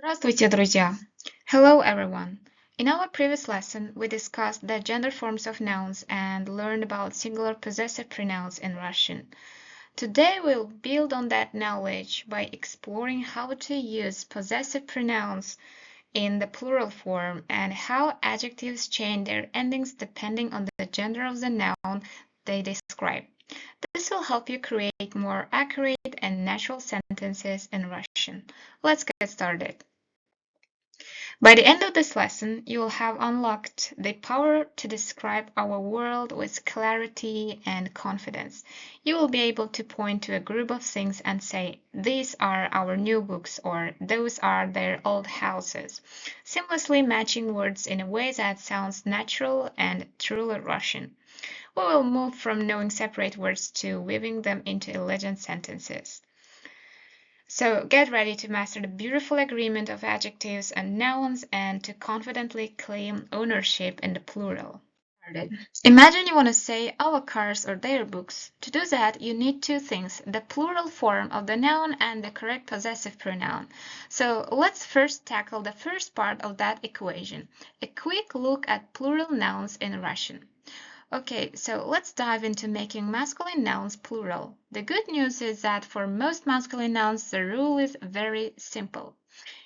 Здравствуйте, друзья! Hello, everyone! In our previous lesson, we discussed the gender forms of nouns and learned about singular possessive pronouns in Russian. Today, we'll build on that knowledge by exploring how to use possessive pronouns in the plural form and how adjectives change their endings depending on the gender of the noun they describe. This will help you create more accurate and natural sentences in Russian. Let's get started. By the end of this lesson, you will have unlocked the power to describe our world with clarity and confidence. You will be able to point to a group of things and say, these are our new books, or those are their old houses, seamlessly matching words in a way that sounds natural and truly Russian. We will move from knowing separate words to weaving them into elegant sentences. So get ready to master the beautiful agreement of adjectives and nouns and to confidently claim ownership in the plural. Imagine you want to say our cars or their books. To do that, you need two things, the plural form of the noun and the correct possessive pronoun. So let's first tackle the first part of that equation, a quick look at plural nouns in Russian. Okay, so let's dive into making masculine nouns plural. The good news is that for most masculine nouns, the rule is very simple.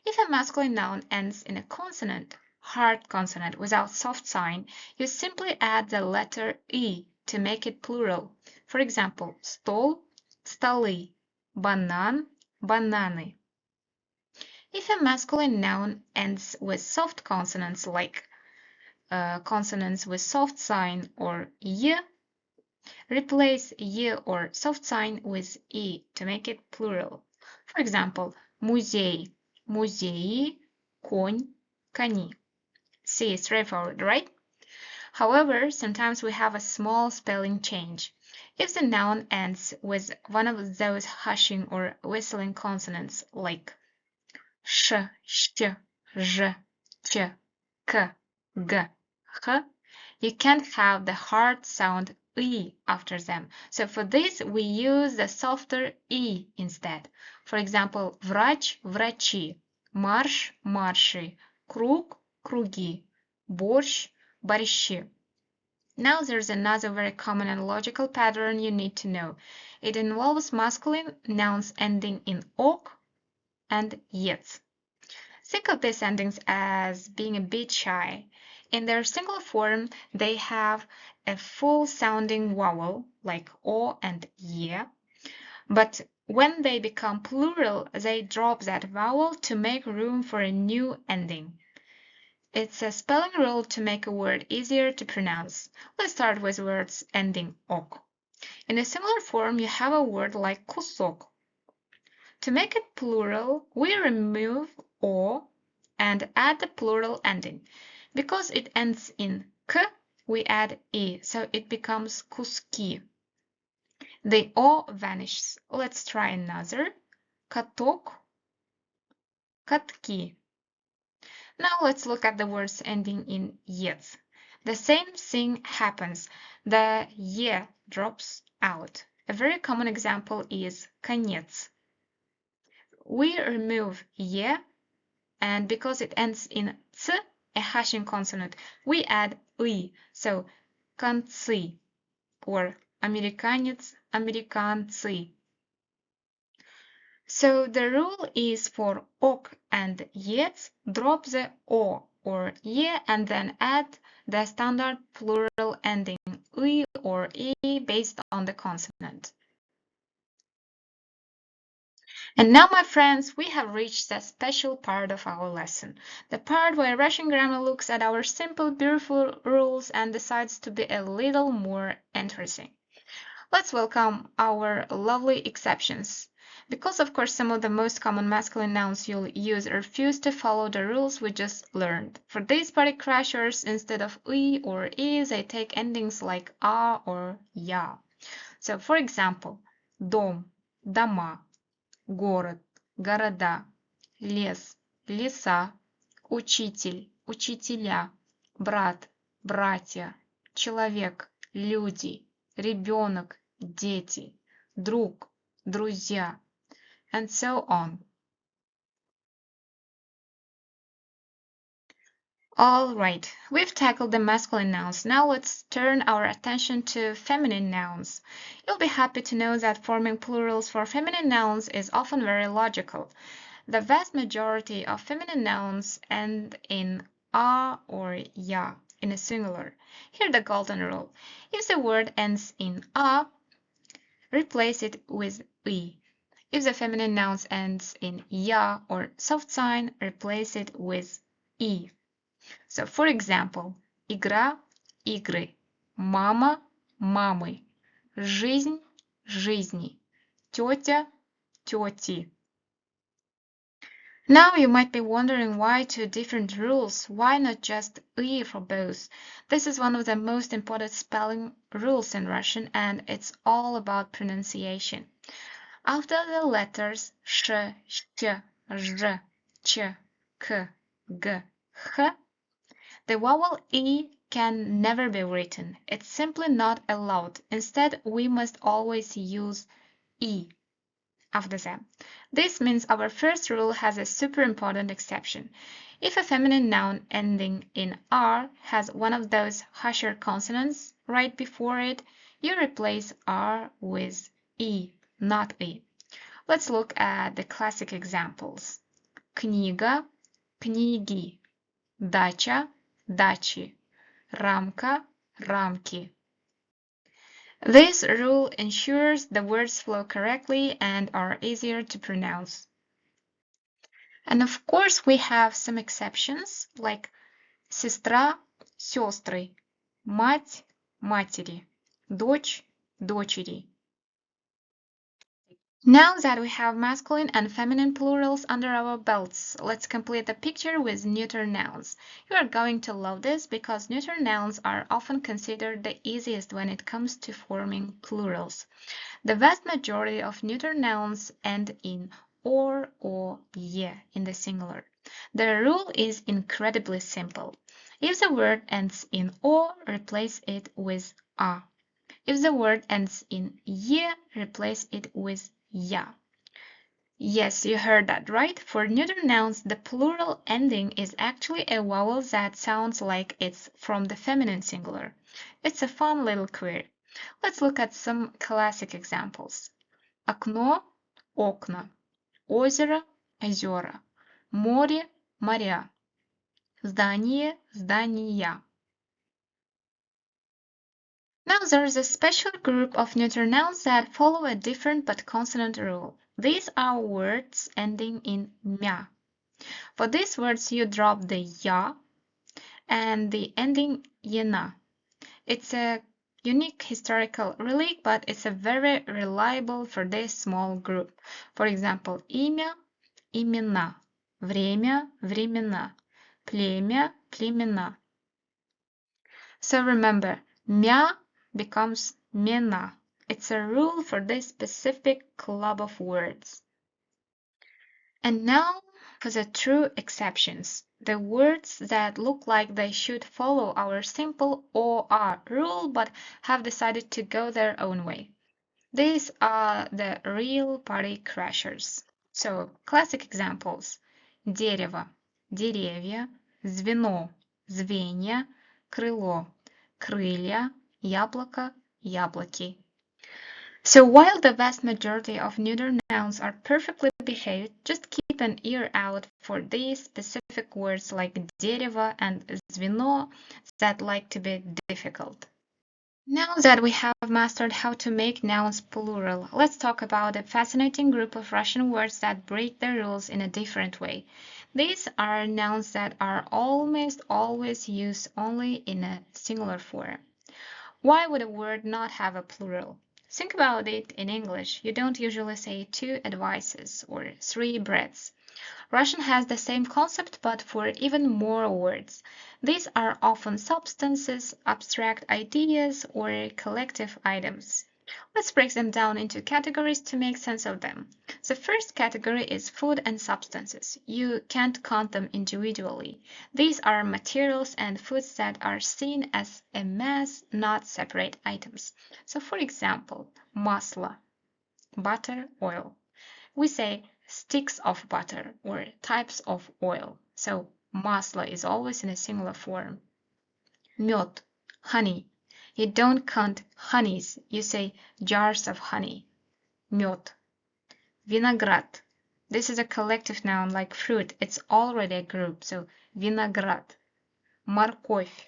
If a masculine noun ends in a consonant, hard consonant without soft sign, you simply add the letter E to make it plural. For example, stol, stoly, banan, banаны. If a masculine noun ends with soft consonants like consonants with soft sign or y, replace y or soft sign with e to make it plural. For example, музей, музеи, конь, кони. See, straightforward, right? However, sometimes we have a small spelling change. If the noun ends with one of those hushing or whistling consonants like sh, sh, zh, ch, k, g, h, you can't have the hard sound e after them. So for this, we use the softer e instead. For example, врач, врачи, марш, марши, круг, круги, борщ, борщи. Now there's another very common and logical pattern you need to know. It involves masculine nouns ending in ok and yet. Think of these endings as being a bit shy. In their single form, they have a full-sounding vowel, like o and ye, but when they become plural, they drop that vowel to make room for a new ending. It's a spelling rule to make a word easier to pronounce. Let's start with words ending ok. In a similar form, you have a word like кусок. To make it plural, we remove o and add the plural ending. Because it ends in k, we add e, so it becomes куски. The o vanishes. Let's try another. Каток, катки. Now let's look at the words ending in yet. The same thing happens. The ye drops out. A very common example is конец. We remove ye, and because it ends in ц, a hashing consonant, we add и, so концы, or американец, американцы. So the rule is for ok and yet, drop the o or ye and then add the standard plural ending и or e based on the consonant. And now, my friends, we have reached the special part of our lesson, the part where Russian grammar looks at our simple, beautiful rules and decides to be a little more interesting. Let's welcome our lovely exceptions. Because, of course, some of the most common masculine nouns you'll use refuse to follow the rules we just learned. For these party crashers, instead of I or I, they take endings like a or ya. So, for example, дом, дома, город, города, лес, леса, учитель, учителя, брат, братья, человек, люди, ребенок, дети, друг, друзья, and so on. All right, we've tackled the masculine nouns. Now let's turn our attention to feminine nouns. You'll be happy to know that forming plurals for feminine nouns is often very logical. The vast majority of feminine nouns end in a or ya in a singular. Here the golden rule. If the word ends in a, replace it with I. If the feminine noun ends in ya or soft sign, replace it with I. So, for example, игра, игры, мама, мамы, жизнь, жизни, тетя, тети. Now you might be wondering why two different rules, why not just I for both? This is one of the most important spelling rules in Russian, and it's all about pronunciation. After the letters sh, sh, zh, ch, k, g, h, the vowel E can never be written. It's simply not allowed. Instead, we must always use E after them. This means our first rule has a super important exception. If a feminine noun ending in R has one of those harsher consonants right before it, you replace R with E, not E. Let's look at the classic examples. Книга, книги, дача, дачи, рамка, рамки. This rule ensures the words flow correctly and are easier to pronounce. And of course, we have some exceptions like сестра, сестры, мать, матери, дочь, дочери. Now that we have masculine and feminine plurals under our belts, let's complete the picture with neuter nouns. You are going to love this because neuter nouns are often considered the easiest when it comes to forming plurals. The vast majority of neuter nouns end in or ye in the singular. The rule is incredibly simple. If the word ends in o, replace it with a. If the word ends in ye, replace it with ya. Yes, you heard that right. For neuter nouns, the plural ending is actually a vowel that sounds like it's from the feminine singular. It's a fun little quirk. Let's look at some classic examples. Окно, окна, озеро, озера, море, моря, здание, здания. Now there is a special group of neuter nouns that follow a different but consonant rule. These are words ending in mya. For these words, you drop the ya and the ending yena. It's a unique historical relic, but it's a very reliable for this small group. For example, имя, имена, время, времена, племя, племена. So remember, mya becomes mena. It's a rule for this specific club of words. And now for the true exceptions, the words that look like they should follow our simple OR rule but have decided to go their own way. These are the real party crashers. So, classic examples. Дерево, деревья, звено, звенья, крыло, крылья, яблоко, яблоки. So while the vast majority of neuter nouns are perfectly behaved, just keep an ear out for these specific words like дерево and звено that like to be difficult. Now that we have mastered how to make nouns plural, let's talk about a fascinating group of Russian words that break the rules in a different way. These are nouns that are almost always used only in a singular form. Why would a word not have a plural? Think about it in English. You don't usually say 2 advices or 3 breaths. Russian has the same concept but for even more words. These are often substances, abstract ideas, or collective items. Let's break them down into categories to make sense of them. The first category is food and substances. You can't count them individually. These are materials and foods that are seen as a mass, not separate items. So for example, масло, butter, oil. We say sticks of butter or types of oil. So Masla is always in a singular form. Мед, honey. You don't count honeys, you say jars of honey. Мед. Виноград. This is a collective noun like fruit. It's already a group, so виноград. Морковь.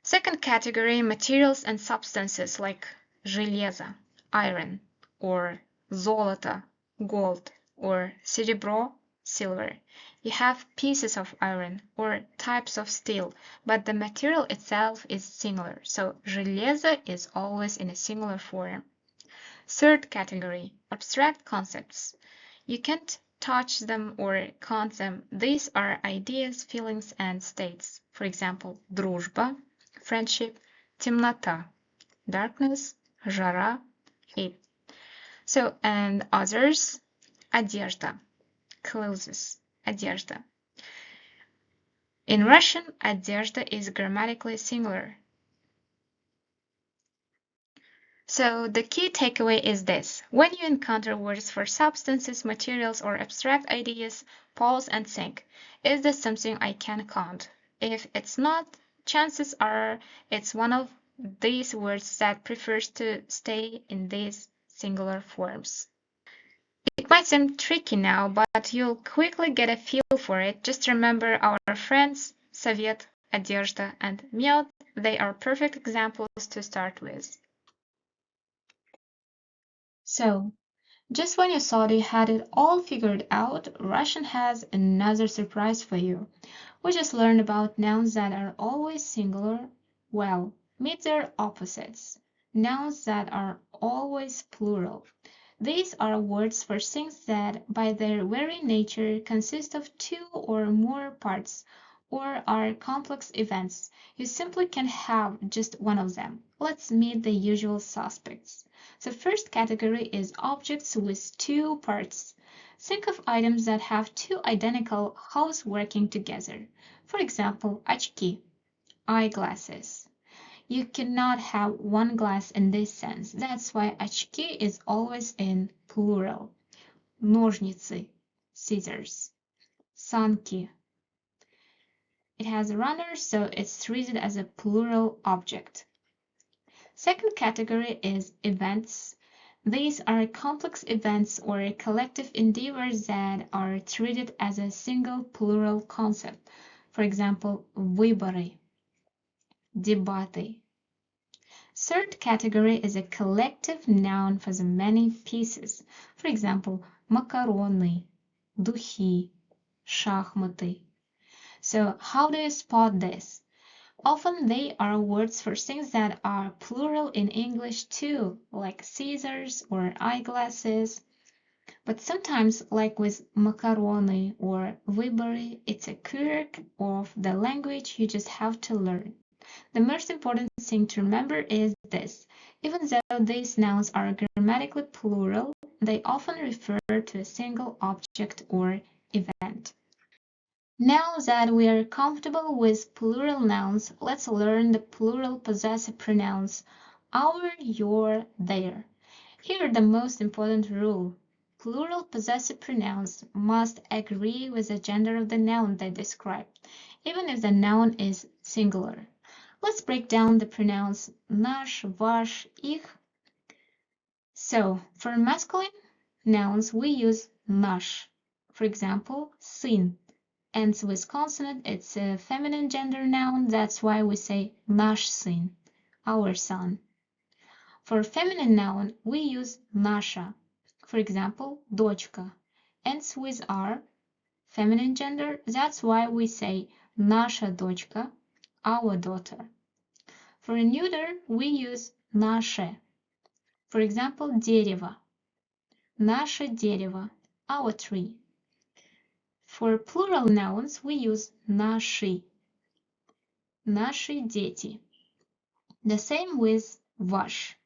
Second category, materials and substances like железо, iron, or золото, gold, or серебро, silver. You have pieces of iron or types of steel, but the material itself is singular, so железо is always in a singular form. Third category, abstract concepts. You can't touch them or count them. These are ideas, feelings, and states. For example, дружба, friendship, темнота, darkness, жара, heat. So, and others, одежда, clothes, одежда. In Russian, одежда is grammatically singular. So the key takeaway is this. When you encounter words for substances, materials, or abstract ideas, pause and think. Is this something I can count? If it's not, chances are it's one of these words that prefers to stay in these singular forms. It might seem tricky now, but you'll quickly get a feel for it. Just remember our friends, Совет, одежда, and мед. They are perfect examples to start with. So, just when you thought you had it all figured out, Russian has another surprise for you. We just learned about nouns that are always singular. Well, meet their opposites. Nouns that are always plural. These are words for things that, by their very nature, consist of two or more parts, or are complex events. You simply can't have just one of them. Let's meet the usual suspects. The first category is objects with two parts. Think of items that have two identical halves working together. For example, очки, eyeglasses. You cannot have one glass in this sense. That's why очки is always in plural. Ножницы, scissors. Санки. It has a runner, so it's treated as a plural object. Second category is events. These are complex events or collective endeavors that are treated as a single plural concept. For example, выборы, дебаты. Third category is a collective noun for the many pieces. For example, макароны, духи, шахматы. So how do you spot this? Often they are words for things that are plural in English too, like scissors or eyeglasses. But sometimes, like with macaroni or выборы, it's a quirk of the language you just have to learn. The most important thing to remember is this. Even though these nouns are grammatically plural, they often refer to a single object or event. Now that we are comfortable with plural nouns, let's learn the plural possessive pronouns our, your, their. Here the most important rule. Plural possessive pronouns must agree with the gender of the noun they describe, even if the noun is singular. Let's break down the pronouns наш, ваш, их. So, for masculine nouns, we use наш. For example, сын ends with consonant. It's a feminine gender noun. That's why we say наш сын, our son. For feminine noun, we use наша. For example, дочка ends with R, feminine gender. That's why we say наша дочка, our daughter. For a neuter, we use наше. For example, дерево, наше дерево, our tree. For plural nouns, we use наши, наши дети. The same with ваш,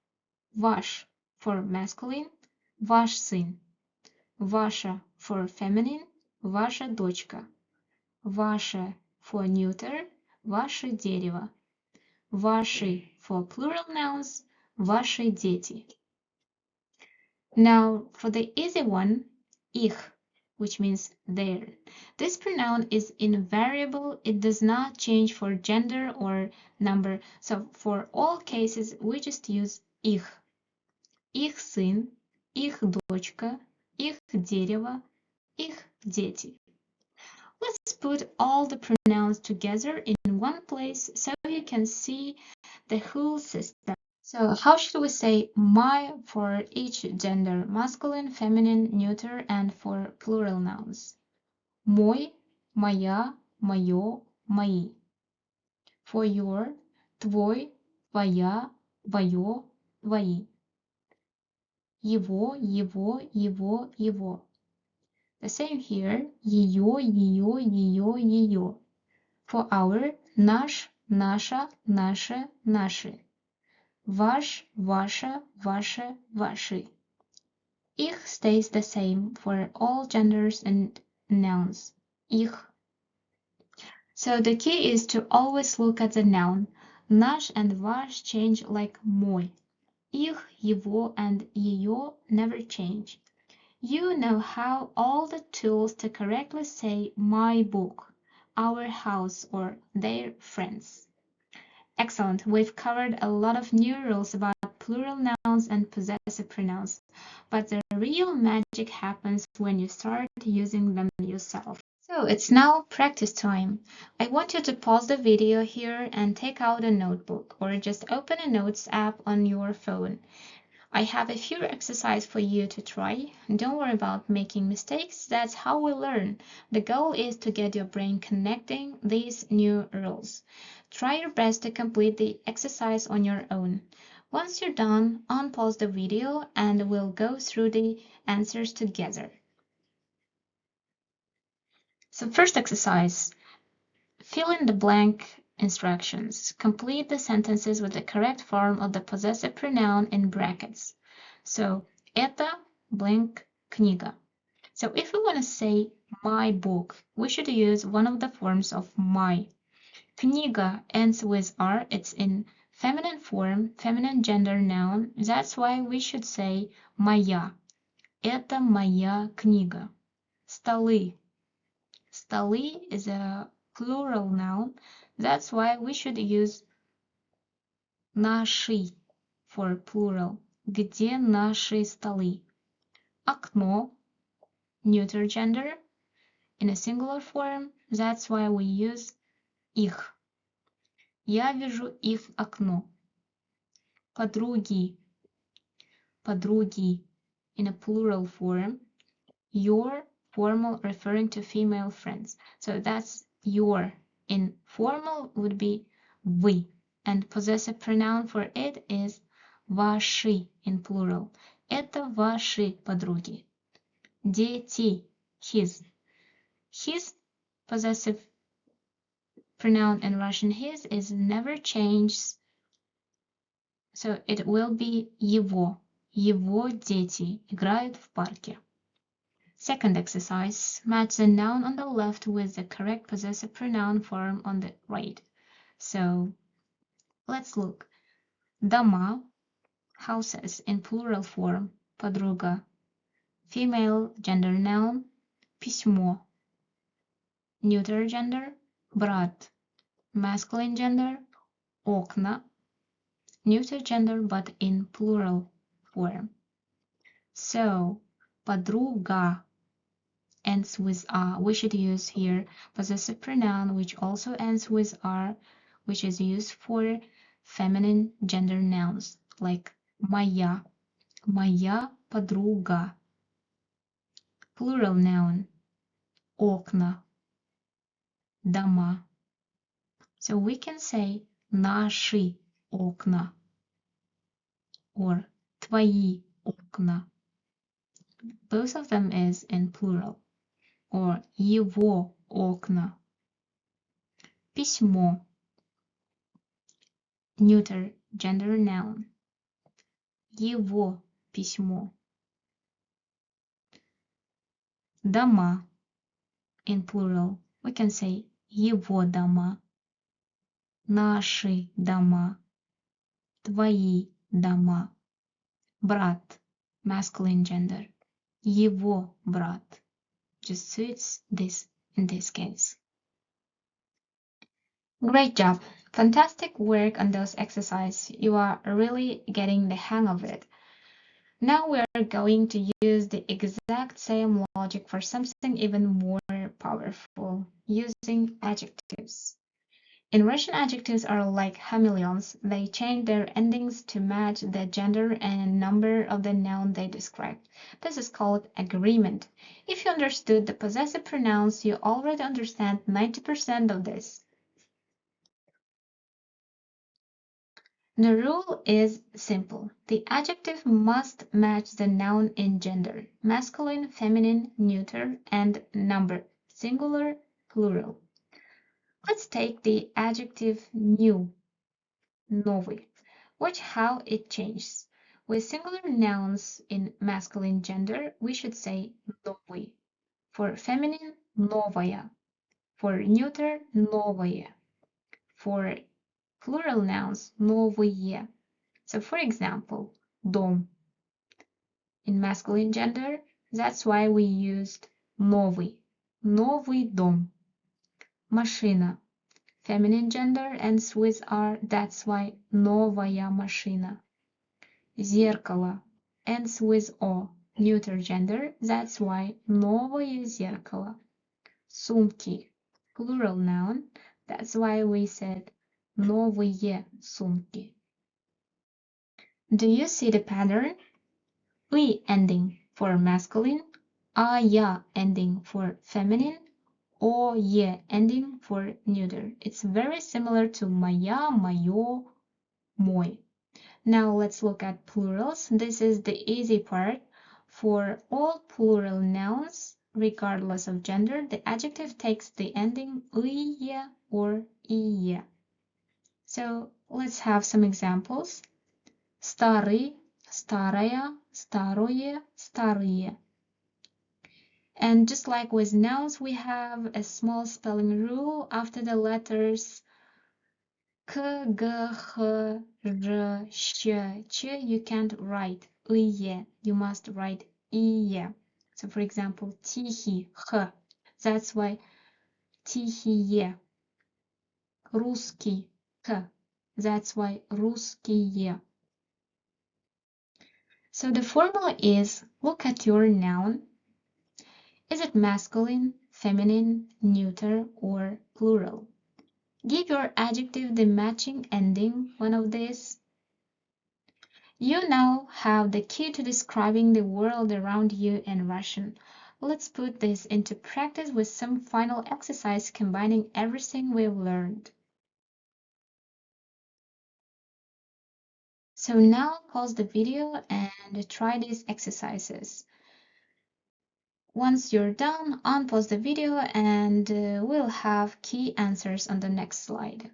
ваш for masculine, ваш сын, ваша for feminine, ваша дочка, ваше for neuter, ваше дерево, ваши for plural nouns, ваши дети. Now, for the easy one, их, which means their. This pronoun is invariable. It does not change for gender or number. So for all cases, we just use их. Их сын, их дочка, их дерево, их дети. Let's put all the pronouns together in one place so you can see the whole system. So how should we say my for each gender, masculine, feminine, neuter, and for plural nouns? Мой, моя, моё, мои. For your, твой, твоя, твоё, твои. Его, его, его, его. The same here. Её, её, её, её. For our, наш, наша, наше, наши. Ваш, ваша, ваше, ваши. Ich stays the same for all genders and nouns. Ich. So the key is to always look at the noun. Наш and ваш change like мой. Их, его, and её never change. You know how all the tools to correctly say my book, our house, or their friends. Excellent. We've covered a lot of new rules about plural nouns and possessive pronouns, but the real magic happens when you start using them yourself. So it's now practice time. I want you to pause the video here and take out a notebook or just open a notes app on your phone. I have a few exercises for you to try. Don't worry about making mistakes. That's how we learn. The goal is to get your brain connecting these new rules. Try your best to complete the exercise on your own. Once you're done, unpause the video and we'll go through the answers together. So first exercise, fill in the blank instructions. Complete the sentences with the correct form of the possessive pronoun in brackets. So, это blank книга. So if we want to say my book, we should use one of the forms of my. Книга ends with R. It's in feminine form, feminine gender noun. That's why we should say моя. Это моя книга. Столы. Столы is a plural noun. That's why we should use наши for plural. Где наши столы? Окно, neuter gender, in a singular form. That's why we use их. Я вижу их окно. Подруги, подруги, in a plural form. Your, formal, referring to female friends. So that's your. In formal would be вы, and possessive pronoun for it is ваши in plural. Это ваши подруги. Дети, his. His possessive pronoun in Russian his is never changed. So it will be его. Его дети играют в парке. Second exercise, match the noun on the left with the correct possessive pronoun form on the right. So let's look. Дома, houses in plural form, подруга, female gender noun, письмо, neuter gender, брат, masculine gender, окна, neuter gender but in plural form. So, подруга ends with R. We should use here possessive pronoun which also ends with R, which is used for feminine gender nouns like моя, моя подруга. Plural noun, окна, дома. So we can say наши окна or твои окна. Both of them is in plural. Or его окна. Письмо, neuter gender noun. Его письмо. Дома in plural. We can say его дома. Наши дома. Твои дома. Брат, masculine gender. Его брат. just suits this in this case. Great job. Fantastic work on those exercises. You are really getting the hang of it. Now we are going to use the exact same logic for something even more powerful, using adjectives. In Russian, adjectives are like chameleons. They change their endings to match the gender and number of the noun they describe. This is called agreement. If you understood the possessive pronouns, you already understand 90% of this. The rule is simple. The adjective must match the noun in gender, masculine, feminine, neuter, and number, singular, plural. Let's take the adjective new, новый. Watch how it changes. With singular nouns in masculine gender, we should say новый. For feminine, новая. For neuter, новое. For plural nouns, новые. So for example, дом. In masculine gender, that's why we used новый. Новый дом. Машина. Feminine gender ends with R, that's why новая машина. Зеркало ends with O. Neuter gender, that's why новое зеркало. Сумки. Plural noun, that's why we said новые сумки. Do you see the pattern? «ы» ending for masculine, «ая» ending for feminine, «ое» ending for neuter. It's very similar to «моя», «моё», «мой». Now let's look at plurals. This is the easy part. For all plural nouns, regardless of gender, the adjective takes the ending «ые» or «ие». So let's have some examples. Старый, старая, старое, старые. And just like with nouns, we have a small spelling rule after the letters k, g, h, r, sh, ch. You can't write ые. You must write ие. So for example, тихий, х. That's why тихие. Русский, к. That's why русские. So the formula is, look at your noun. Is it masculine, feminine, neuter, or plural? Give your adjective the matching ending, one of these. You now have the key to describing the world around you in Russian. Let's put this into practice with some final exercise combining everything we've learned. So now pause the video and try these exercises. Once you're done, unpause the video and we'll have key answers on the next slide.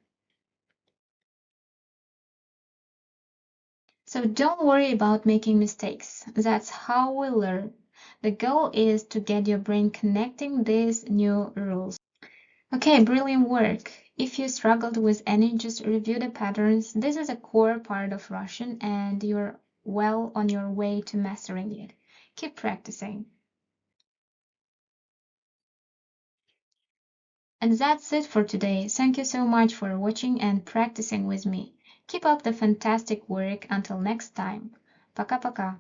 So don't worry about making mistakes. That's how we learn. The goal is to get your brain connecting these new rules. Okay, brilliant work. If you struggled with any, just review the patterns. This is a core part of Russian and you're well on your way to mastering it. Keep practicing. And that's it for today. Thank you so much for watching and practicing with me. Keep up the fantastic work. Until next time. Пока-пока.